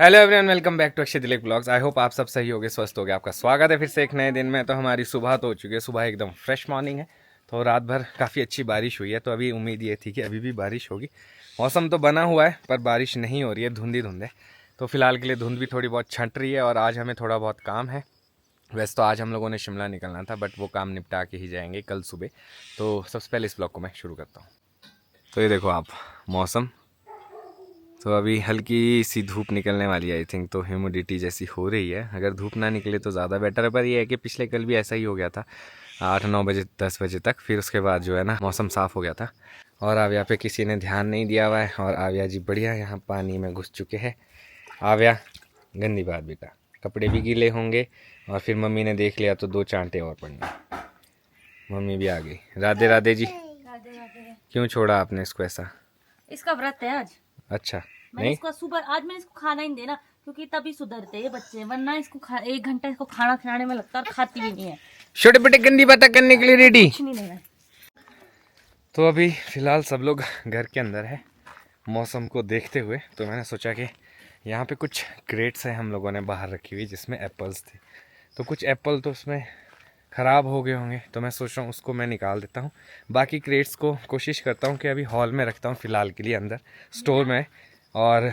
Hello everyone, welcome back to Akshay Dilip blogs. I hope आप सब सही होगे, स्वस्थ होगे। आपका स्वागत है फिर से एक नए दिन में। तो हमारी सुबह तो हो चुकी है, सुबह एकदम फ्रेश मॉर्निंग है। तो रात भर काफ़ी अच्छी बारिश हुई है, तो अभी उम्मीद ये थी कि अभी भी बारिश होगी। मौसम तो बना हुआ है पर बारिश नहीं हो रही है, धुंध ही धुंध है। तो फिलहाल के लिए धुंध भी थोड़ी बहुत छंट रही है और आज हमें थोड़ा बहुत काम है। वैसे तो आज हम लोगों ने शिमला निकलना था, बट वो काम निपटा के ही जाएंगे कल सुबह। तो सबसे पहले इस ब्लॉग को मैं शुरू करता हूँ। तो ये देखो आप, मौसम तो अभी हल्की सी धूप निकलने वाली है आई थिंक। तो ह्यूमिडिटी जैसी हो रही है, अगर धूप ना निकले तो ज़्यादा बेटर है। पर ये है कि पिछले कल भी ऐसा ही हो गया था 8-9 बजे 10 बजे तक, फिर उसके बाद जो है ना मौसम साफ़ हो गया था। और आव्या पे किसी ने ध्यान नहीं दिया हुआ है और आव्या जी बढ़िया यहाँ पानी में घुस चुके हैं। आव्या, गंदी बात बेटा, कपड़े भी गीले होंगे और फिर मम्मी ने देख लिया तो 2 चांटे और पड़ने। मम्मी भी आ गई। राधे राधे जी। राधे राधे। क्यों छोड़ा आपने इसको ऐसा? इसका व्रत है आज। अच्छा मैंने नहीं, इसको सुबह आज मैंने इसको खाना ही नहीं देना, क्योंकि तभी सुधरते हैं बच्चे, वरना इसको 1 घंटा इसको खाना खिलाने में लगता है और खाती भी नहीं है। छोटे बेटे गंदी बातें करने के लिए रेडी। कुछ नहीं देना। तो अभी फ़िलहाल सब लोग घर के अंदर है मौसम को देखते हुए। तो मैंने सोचा कि यहाँ पे कुछ क्रेट्स हैं हम लोगों ने बाहर रखी हुई जिसमें एप्पल्स थे। तो कुछ एप्पल तो उसमें ख़राब हो गए होंगे, तो मैं सोच रहा हूँ उसको मैं निकाल देता हूँ। बाकी क्रेट्स को कोशिश करता हूँ कि अभी हॉल में रखता हूँ फ़िलहाल के लिए, अंदर स्टोर में। और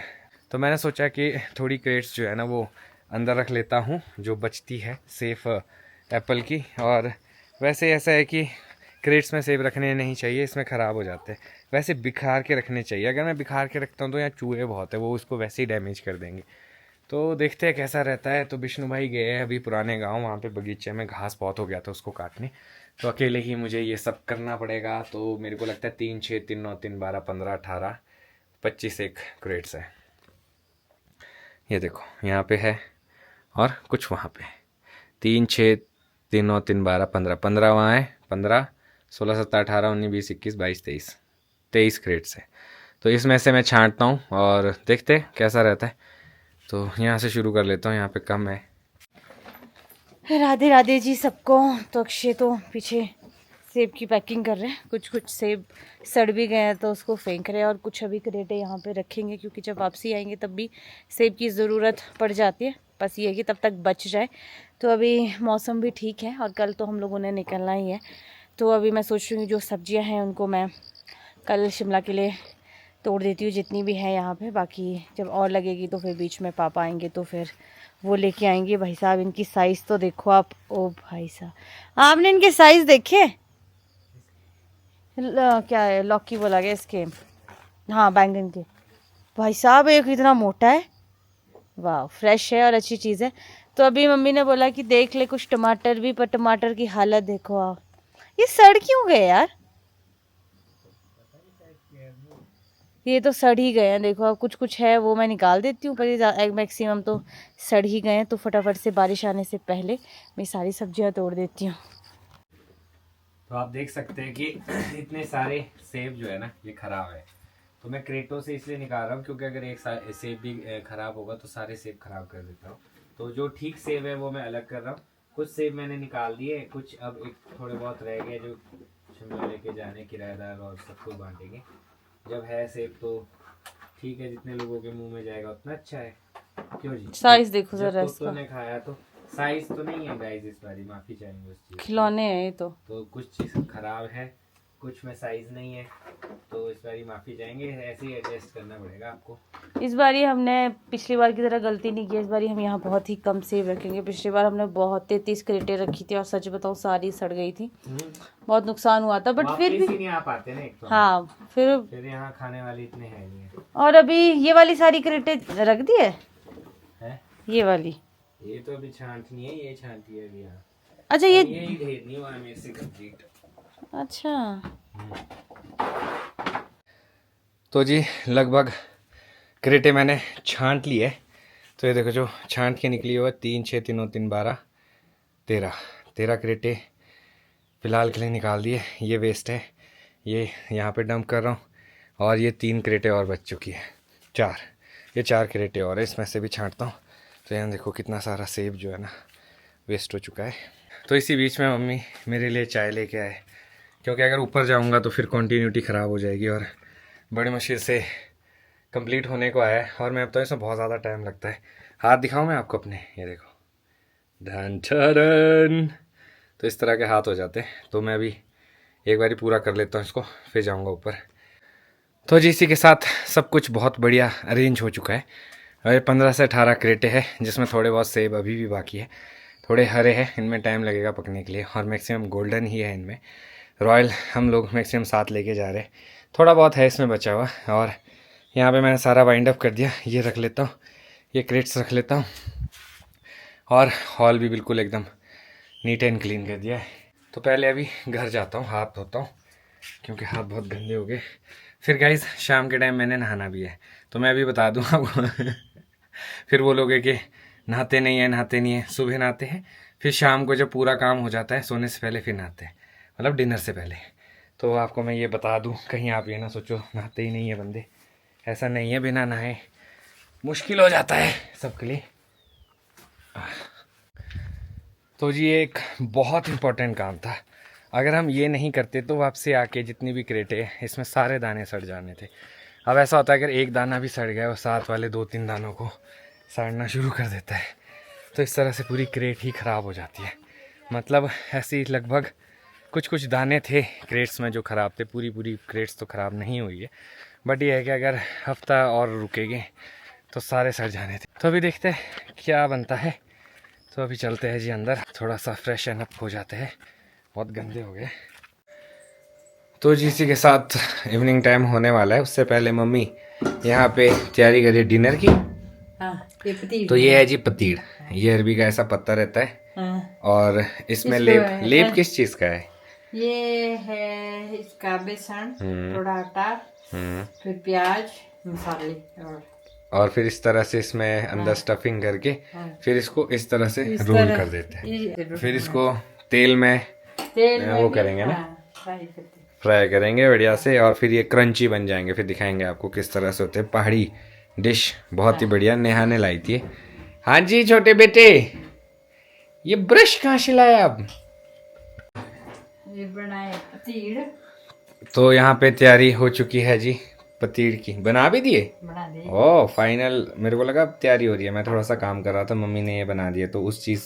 तो मैंने सोचा कि थोड़ी क्रेट्स जो है ना वो अंदर रख लेता हूँ, जो बचती है सेफ़ एप्पल की। और वैसे ऐसा है कि क्रेट्स में सेब रखने नहीं चाहिए, इसमें ख़राब हो जाते हैं। वैसे बिखार के रखने चाहिए। अगर मैं बिखार के रखता हूँ तो यहाँ चूहे बहुत है, वो उसको वैसे ही डैमेज कर देंगे। तो देखते हैं कैसा रहता है। तो विष्णु भाई गए हैं अभी पुराने गांव, वहाँ पे बगीचे में घास बहुत हो गया था उसको काटने। तो अकेले ही मुझे ये सब करना पड़ेगा। तो मेरे को लगता है 3 6 3 9 3 12 15 18 25 एक क्रेट्स है। ये देखो यहाँ पे है और कुछ वहाँ पे। 3 6 3 9 3 12 15 15 वहाँ है, 15 16 17 18 19 20 21 22 23 क्रेट्स है। तो इसमें से मैं छांटता हूँ और देखते हैं कैसा रहता है। तो यहाँ से शुरू कर लेता हूँ, यहाँ पे कम है। राधे राधे जी सबको। तो अक्षय तो पीछे सेब की पैकिंग कर रहे हैं। कुछ कुछ सेब सड़ भी गए हैं तो उसको फेंक रहे हैं, और कुछ अभी क्रेटे यहाँ पे रखेंगे, क्योंकि जब वापसी आएंगे तब भी सेब की ज़रूरत पड़ जाती है। बस ये है कि तब तक बच जाए। तो अभी मौसम भी ठीक है और कल तो हम लोगों ने निकलना ही है। तो अभी मैं सोच रही हूँ जो सब्जियाँ हैं उनको मैं कल शिमला के लिए तोड़ देती हूँ, जितनी भी है यहाँ पे। बाकी जब और लगेगी तो फिर बीच में पापा आएंगे तो फिर वो लेके आएंगे। भाई साहब इनकी साइज़ तो देखो आप। ओ भाई साहब, आपने इनके साइज़ देखे? क्या है, लौकी बोला गया इसके, हाँ बैंगन के। भाई साहब एक इतना मोटा है। वाह, फ्रेश है और अच्छी चीज़ है। तो अभी मम्मी ने बोला कि देख ले कुछ टमाटर भी, पर टमाटर की हालत देखो आप। ये सड़ क्यों गए यार? ये तो सड़ ही गए हैं, देखो अब कुछ कुछ है वो मैं निकाल देती हूँ, पर ये मैक्सिमम तो सड़ ही गए हैं। तो फटाफट से बारिश आने से पहले मैं सारी सब्जियाँ तोड़ देती हूँ। तो आप देख सकते हैं कि इतने सारे सेब जो है ना ये खराब है। तो मैं क्रेटों से इसलिए निकाल रहा हूँ क्योंकि अगर एक सेब भी खराब होगा तो सारे सेब खराब कर देता हूँ। तो जो ठीक सेब है वो मैं अलग कर रहा हूँ। कुछ सेब मैंने निकाल दिए, कुछ अब एक थोड़े बहुत रह गए जो शिमला लेके जाने, किराएदार और सबको बांटेंगे। जब है सेब तो ठीक है, जितने लोगों के मुंह में जाएगा उतना अच्छा है। क्यों जी? साइज देखो जब जरा तो इसका। ने खाया तो साइज तो नहीं है गाइस, इस बारी माफी चाहेंगे उस चीज के लिए। खिलौने हैं ये तो कुछ चीज़ खराब है, कुछ में साइज नहीं है, तो इस बारी माफ़ी चाहेंगे। ऐसे ही एडजस्ट करना पड़ेगा आपको। इस बार ही हमने पिछली बार की तरह गलती नहीं की। इस बार हम यहाँ बहुत ही कम सेब रखेंगे। पिछली बार हमने बहुत 33 क्रेटें रखी थी और सच बताऊँ सारी सड़ गई थी। बहुत नुकसान हुआ था, बट फिर भी नहीं आ पाते ना एक तो। हाँ, फिर यहाँ खाने वाले इतने हैं नहीं है। और अभी ये वाली सारी क्रेटें रख दी है। ये वाली, ये तो अभी छांटनी है, ये छांटी है अभी यहाँ। अच्छा ये ही ढेरनी हुआ है मेरे से कंप्लीट। अच्छा। तो जी लगभग क्रेटे मैंने छांट ली है। तो ये देखो जो छांट के निकली हुआ 3 6 3 3 12 13 क्रेटे फ़िलहाल के लिए निकाल दिए। ये वेस्ट है, ये यहाँ पे डंप कर रहा हूँ। और ये 3 क्रेटे और बच चुकी है, 4। ये 4 क्रेटे और है, इसमें से भी छांटता हूँ। तो यहाँ देखो कितना सारा सेब जो है ना वेस्ट हो चुका है। तो इसी बीच में मम्मी मेरे लिए चाय लेके आए, क्योंकि अगर ऊपर जाऊँगा तो फिर कॉन्टीन्यूटी ख़राब हो जाएगी और बड़ी मुश्किल से कंप्लीट होने को आया है और मैं अब तो इसमें बहुत ज़्यादा टाइम लगता है। हाथ दिखाऊं मैं आपको अपने, ये देखो, धन ठरन, तो इस तरह के हाथ हो जाते हैं। तो मैं अभी एक बार पूरा कर लेता हूँ इसको, फिर जाऊँगा ऊपर। तो जी इसी के साथ सब कुछ बहुत बढ़िया अरेंज हो चुका है। और 15 से 18 क्रेटे हैं जिसमें थोड़े बहुत सेब अभी भी बाकी है, थोड़े हरे हैं, इनमें टाइम लगेगा पकने के लिए, और मैक्सिमम गोल्डन ही है इनमें। रॉयल हम लोग मैक्सिमम 7 लेके जा रहे हैं, थोड़ा बहुत है इसमें बचा हुआ। और यहाँ पे मैंने सारा वाइंड अप कर दिया, ये रख लेता हूँ, ये क्रेट्स रख लेता हूँ, और हॉल भी बिल्कुल एकदम नीट एंड क्लीन कर दिया है। तो पहले अभी घर जाता हूँ, हाथ धोता हूँ क्योंकि हाथ बहुत गंदे हो गए। फिर गाइस शाम के टाइम मैंने नहाना भी है, तो मैं अभी बता दूँ आपको फिर बोलोगे कि नहाते नहीं है। सुबह नहाते हैं, फिर शाम को जब पूरा काम हो जाता है सोने से पहले फिर नहाते हैं, मतलब डिनर से पहले। तो आपको मैं ये बता दूँ, कहीं आप ये ना सोचो नहाते ही नहीं है बंदे, ऐसा नहीं है। बिना नहाए मुश्किल हो जाता है सबके लिए। तो जी ये एक बहुत इम्पोर्टेंट काम था, अगर हम ये नहीं करते तो वापसी आके जितनी भी क्रेटे हैं इसमें सारे दाने सड़ जाने थे। अब ऐसा होता है अगर एक दाना भी सड़ गया और साथ वाले 2-3 दानों को सड़ना शुरू कर देता है, तो इस तरह से पूरी क्रेट ही ख़राब हो जाती है। मतलब ऐसी लगभग कुछ दाने थे क्रेट्स में जो ख़राब थे, पूरी क्रेट्स तो ख़राब नहीं हुई है, बट ये है कि अगर हफ्ता और रुकेंगे तो सारे सड़ जाने थे। तो अभी देखते हैं क्या बनता है। तो अभी चलते हैं जी अंदर, थोड़ा सा फ्रेश एंड अप हो जाते हैं, बहुत गंदे हो गए। तो जी इसी के साथ इवनिंग टाइम होने वाला है, उससे पहले मम्मी यहाँ पे तैयारी करिए डिनर की। ये पतीड़, तो ये है जी पतीड़, ये अरबी का ऐसा पत्ता रहता है। और इसमें लेप किस चीज़ का है? ये है इसका बेसन, थोड़ा आटा, फिर प्याज, मसाले, और फिर इस तरह से इसमें अंदर स्टफिंग करके फिर इसको इस तरह से रोल कर देते हैं। फिर इसको तेल में वो करेंगे ना, फ्राई करेंगे बढ़िया से, और फिर ये क्रंची बन जाएंगे। फिर दिखाएंगे आपको किस तरह से होते हैं। पहाड़ी डिश बहुत ही बढ़िया, नेहा ने लाई थी। हाँ जी छोटे बेटे, ये ब्रश कहाँ से लाया आप? ये बनाए पतीड़। तो यहाँ पे तैयारी हो चुकी है जी पतीड़ की, बना भी दिए? बना दिए। ओह फाइनल, मेरे को लगा तैयारी हो रही है, मैं थोड़ा सा काम कर रहा था, मम्मी ने ये बना दिया। तो उस चीज़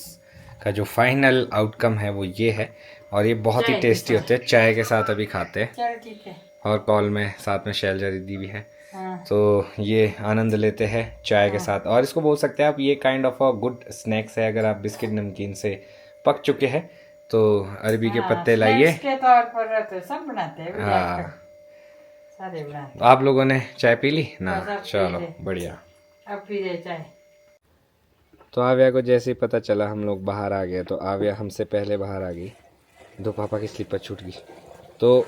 का जो फाइनल आउटकम है वो ये है, और ये बहुत ही टेस्टी होते हैं, चाय के साथ अभी खाते हैं। चलो ठीक है। और कॉल में साथ में शैलजा दीदी भी है। हाँ। तो ये आनंद लेते हैं चाय के साथ, और इसको बोल सकते हैं आप ये kind of a good snacks है। अगर आप बिस्किट नमकीन से पक चुके हैं तो अरबी के पत्ते लाइए। के तौर पर तो सब बनाते हैं। हाँ सारे बनाते। आप लोगों ने चाय पी ली ना? चलो बढ़िया, अब पी ले चाय। तो आव्या को जैसे ही पता चला हम लोग बाहर आ गए, तो आव्या हमसे पहले बाहर आ गई। दो पापा की स्लीपर छूट गई, तो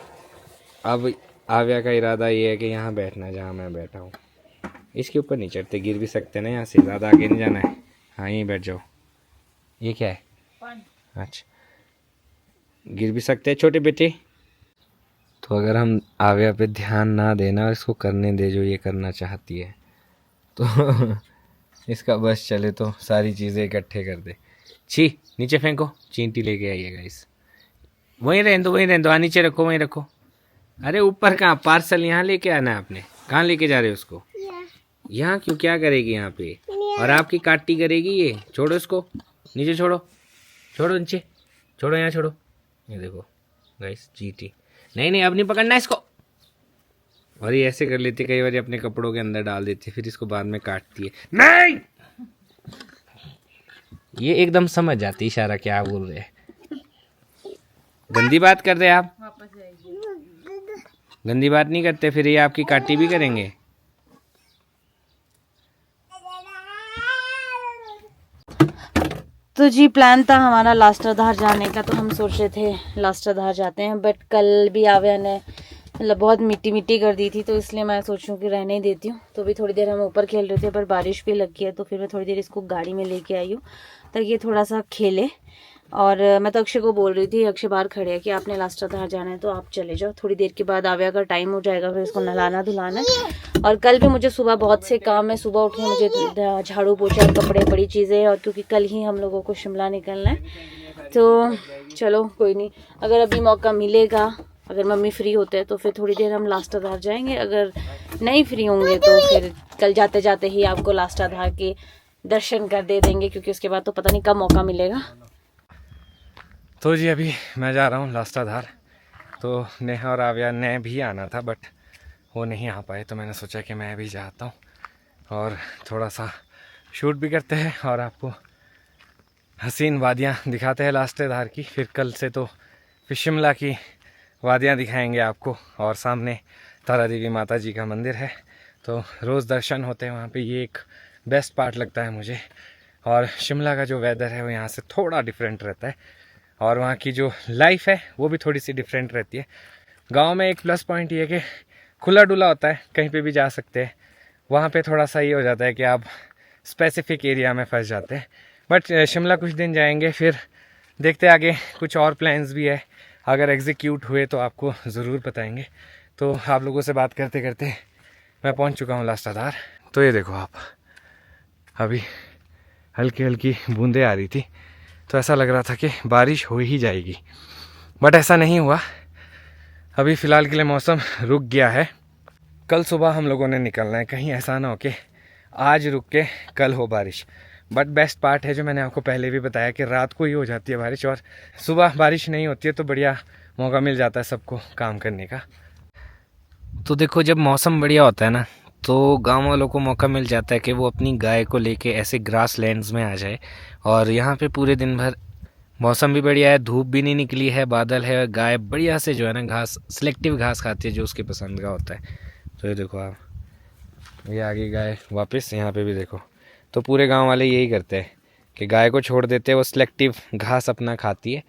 अब आव्या का इरादा ये है कि यहाँ बैठना जहाँ मैं बैठा हूँ। इसके ऊपर नहीं चढ़ते, गिर भी सकते ना, यहाँ से ज़्यादा आगे नहीं जाना है। हाँ यहीं बैठ जाओ। ये क्या है? अच्छा, गिर भी सकते हैं छोटे बेटे। तो अगर हम आव्या पे ध्यान ना देना और इसको करने दे जो ये करना चाहती है, तो इसका बस चले तो सारी चीज़ें इकट्ठे कर दे। छी नीचे फेंको, चींटी लेके आइए गाइस। वहीं रहने दो, हाँ नीचे रखो, वहीं रखो। अरे ऊपर कहाँ, पार्सल यहाँ लेके आना है आपने। कहाँ लेके जा रहे हो उसको? यहाँ क्यों, क्या करेगी यहाँ पे? और आपकी काटी करेगी ये। छोड़ो इसको, नीचे छोड़ो, छोड़ो नीचे, छोड़ो यहाँ छोड़ो। ये देखो गाइस चींटी, नहीं अब नहीं पकड़ना इसको। और ये ऐसे कर लेती, कई बार अपने कपड़ों के अंदर डाल देती है, फिर इसको बाद में काटती है। नहीं, ये एकदम समझ जाती इशारा क्या बोल रहे हैं। गंदी बात कर रहे हैं आप, गंदी बात नहीं करते, फिर ये आपकी काटी भी करेंगे। तो जी प्लान था हमारा लास्टाधार जाने का, तो हम सोच रहे थे लास्टाधार जाते हैं, बट कल भी आव्या ने मतलब बहुत मिट्टी कर दी थी, तो इसलिए मैं सोचूं कि रहने ही देती हूँ। तो भी थोड़ी देर हम ऊपर खेल रहे थे, पर बारिश भी लग गई है, तो फिर मैं थोड़ी देर इसको गाड़ी में लेके आई हूँ ताकि ये थोड़ा सा खेले। और मैं तो अक्षय को बोल रही थी, अक्षय बाहर खड़े है कि आपने लास्टाधार जाना है तो आप चले जाओ, थोड़ी देर के बाद आव्या का टाइम हो जाएगा, फिर इसको नहलाना धुलाना है। और कल भी मुझे सुबह बहुत से काम है, सुबह उठ के मुझे झाड़ू पोछा, कपड़े, बड़ी चीज़ें, और क्योंकि कल ही हम लोगों को शिमला निकलना है। तो चलो कोई नहीं, अगर अभी मौका मिलेगा, अगर मम्मी फ्री होते हैं तो फिर थोड़ी देर हम लास्टाधार जाएंगे, अगर नहीं फ्री होंगे तो फिर कल जाते जाते ही आपको लास्टाधार के दर्शन कर दे देंगे, क्योंकि उसके बाद तो पता नहीं कब मौका मिलेगा। तो जी अभी मैं जा रहा हूँ लास्टाधार। तो नेहा और आव्या ने भी आना था बट वो नहीं आ पाए, तो मैंने सोचा कि मैं भी जाता हूँ और थोड़ा सा शूट भी करते हैं और आपको हसीन वादियाँ दिखाते हैं लास्टाधार की। फिर कल से तो फिर शिमला की वादियाँ दिखाएंगे आपको, और सामने तारा देवी माता जी का मंदिर है, तो रोज़ दर्शन होते हैं वहाँ पे। ये एक बेस्ट पार्ट लगता है मुझे। और शिमला का जो वेदर है वो यहाँ से थोड़ा डिफरेंट रहता है, और वहाँ की जो लाइफ है वो भी थोड़ी सी डिफरेंट रहती है। गांव में एक प्लस पॉइंट ये है कि खुला डुला होता है, कहीं पे भी जा सकते हैं। वहाँ पे थोड़ा सा ये हो जाता है कि आप स्पेसिफिक एरिया में फंस जाते हैं। बट शिमला कुछ दिन जाएंगे, फिर देखते आगे कुछ और प्लान्स भी है। अगर एग्जीक्यूट हुए तो आपको ज़रूर बताएंगे। तो आप लोगों से बात करते करते मैं पहुँच चुका हूँ लास्टाधार। तो ये देखो आप, अभी हल्की हल्की बूंदें आ रही थी, तो ऐसा लग रहा था कि बारिश हो ही जाएगी, बट ऐसा नहीं हुआ। अभी फ़िलहाल के लिए मौसम रुक गया है। कल सुबह हम लोगों ने निकलना है, कहीं ऐसा ना हो कि आज रुक के कल हो बारिश। बट बेस्ट पार्ट है जो मैंने आपको पहले भी बताया कि रात को ही हो जाती है बारिश, और सुबह बारिश नहीं होती है, तो बढ़िया मौका मिल जाता है सबको काम करने का। तो देखो, जब मौसम बढ़िया होता है ना, तो गांव वालों को मौका मिल जाता है कि वो अपनी गाय को लेके ऐसे ग्रास लैंड्स में आ जाए। और यहाँ पे पूरे दिन भर मौसम भी बढ़िया है, धूप भी नहीं निकली है, बादल है, गाय बढ़िया से जो है ना घास, सिलेक्टिव घास खाती है जो उसके पसंद का होता है। तो ये देखो आप, ये आगे गाय वापस यहाँ पे भी देखो। तो पूरे गांव वाले यही करते हैं कि गाय को छोड़ देते हैं, वो सिलेक्टिव घास अपना खाती है।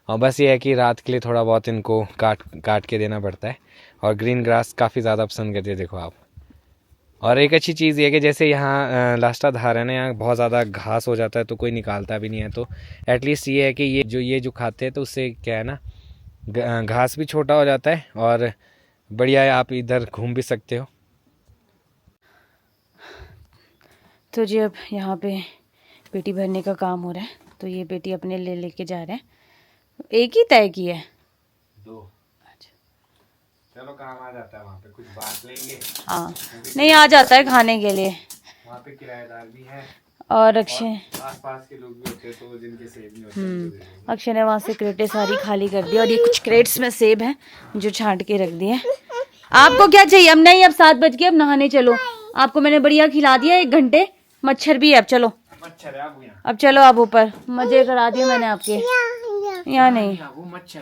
और बस ये है कि रात के लिए थोड़ा बहुत इनको काट के देना पड़ता है। और ग्रीन ग्रास काफ़ी ज़्यादा पसंद करती है, देखो आप। और एक अच्छी चीज़ ये है कि जैसे यहाँ लास्टाधार है ना, यहाँ बहुत ज़्यादा घास हो जाता है तो कोई निकालता भी नहीं है। तो एटलीस्ट ये है कि ये जो खाते हैं तो उससे क्या है ना, घास भी छोटा हो जाता है और बढ़िया है, आप इधर घूम भी सकते हो। तो जी अब यहाँ पे पेटी भरने का काम हो रहा है, तो ये पेटी अपने लेके जा रहे हैं। एक ही तय की है, दो। अच्छा, चलो काम आ जाता है, वहाँ पे कुछ बात लेंगे। हाँ, नहीं आ जाता है खाने के लिए। वहाँ पे किराएदार भी है और अक्षय, आसपास के लोग भी होते हैं, तो जिनके सेब नहीं होते अक्षय ने वहाँ से क्रेटें सारी खाली कर दी, और ये कुछ क्रेट्स में सेब हैं जो छांट के रख दिए। आपको क्या चाहिए? अब नहीं, अब 7 बज गए, अब नहाने चलो। आपको मैंने बढ़िया खिला दिया 1 घंटे, मच्छर भी है, अब चलो। मच्छर है अब चलो, आप ऊपर मजे करा दिए मैंने आपके। यहाँ नहीं, वो मच्छर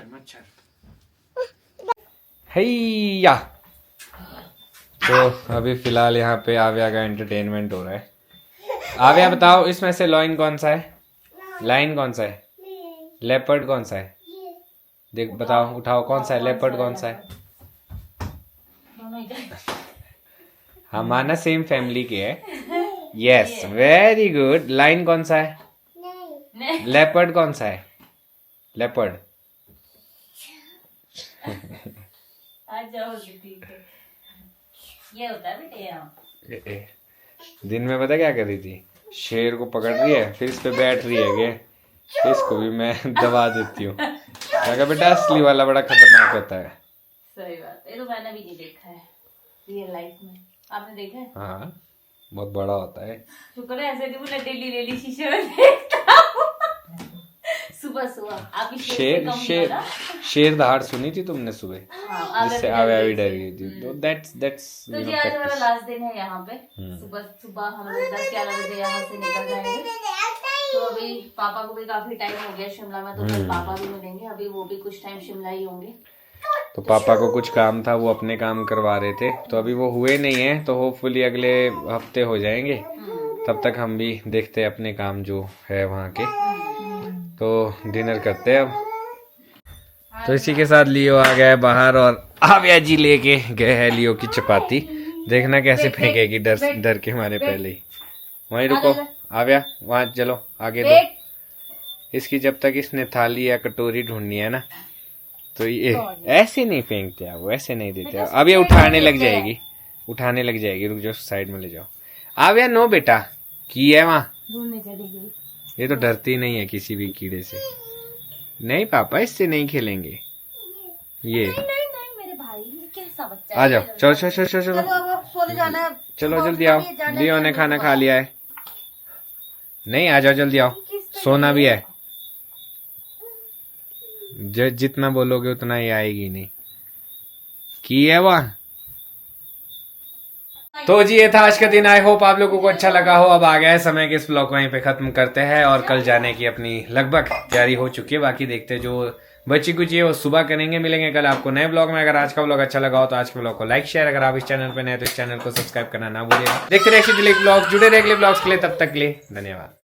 हैया। तो अभी फिलहाल यहाँ पे आव्या का एंटरटेनमेंट हो रहा है। आव्या बताओ, इसमें से लाइन कौन सा है? लाइन कौन सा है? लेपर्ड कौन सा है? देख बताओ, उठाओ, कौन सा है लेपर्ड, कौन सा है? हमारा सेम फैमिली के है। Yes, very good. लाइन कौन सा है? लेपर्ड कौन सा है? लेपर्ड। ये होता है दिन में पता क्या कर रही थी? शेर को पकड़ रही है, फिर इस पे बैठ रही है कि इसको भी मैं दबा देती हूँ। क्या बेटा, असली वाला बड़ा खतरनाक होता है। सही बात, ये तो मैंने भी नहीं देखा है रियल लाइफ में। आपने देखा है? हाँ, बहुत बड़ा होता है। शुक्र है, ऐसे नहीं मैं डेली शीशे में देखता हूँ। सुबह आपकी शेर दहाड़ सुनी थी तुमने सुबह? हाँ, जिससे आव्या भी डर गई थी। तो दैट्स तो जी आज हमारा लास्ट दिन है यहाँ पे। सुबह हम लोग 10-11 बजे यहाँ से निकल जाएंगे। तो अभी पापा को भी काफी टाइम हो गया शिमला में, तो कल पापा भी मिलेंगे। अभी वो भी कुछ टाइम शिमला ही होंगे। तो पापा को कुछ काम था, वो अपने काम करवा रहे थे, तो अभी वो हुए नहीं है। तो होपफुली अगले हफ्ते हो जाएंगे। तब तक हम भी देखते हैं अपने काम जो है वहाँ के। तो डिनर करते हैं अब। तो इसी के साथ लियो आ गया है बाहर, और आव्या जी लेके गए हैं लियो की चपाती। देखना कैसे फेंकेगी डर के हमारे पहले ही। वहीं रुको आव्या, वहाँ चलो आगे दो इसकी। जब तक इसने थाली या कटोरी ढूंढनी है ना, तो ये ऐसे नहीं फेंकते हैं, वो ऐसे नहीं देते। अब ये उठाने लग जाएगी, रुक जाओ, साइड में ले जाओ। आव्या नो बेटा, की है वहाँ। ये तो डरती नहीं है किसी भी कीड़े से। नहीं पापा, इससे नहीं खेलेंगे। ये नहीं मेरे भाई, कैसा बच्चा आ जाओ, चलो चलो चलो चलो चलो। कॉलेज जाना है। चलो जल्दी आओ, लियो ने खाना खा लिया है। नहीं आ जाओ जल्दी आओ, सोना भी है। जितना बोलोगे उतना ही आएगी नहीं की है वह। तो जी ये था आज का दिन। आई होप आप लोगों को अच्छा लगा हो। अब आ गया है समय कि इस ब्लॉग को यहीं पे खत्म करते हैं और कल जाने की अपनी लगभग तैयारी हो चुकी है। बाकी देखते हैं जो बची कुछ है वो सुबह करेंगे। मिलेंगे कल आपको नए ब्लॉग में। अगर आज का ब्लॉग अच्छा लगा हो तो आज के ब्लॉग को लाइक शेयर, अगर आप इस चैनल पे नए तो इस चैनल को सब्सक्राइब करना ना भूलिएगा। देखते रहिए दिलीप ब्लॉग, जुड़े रहिए अगले ब्लॉग्स के लिए। तब तक के लिए धन्यवाद।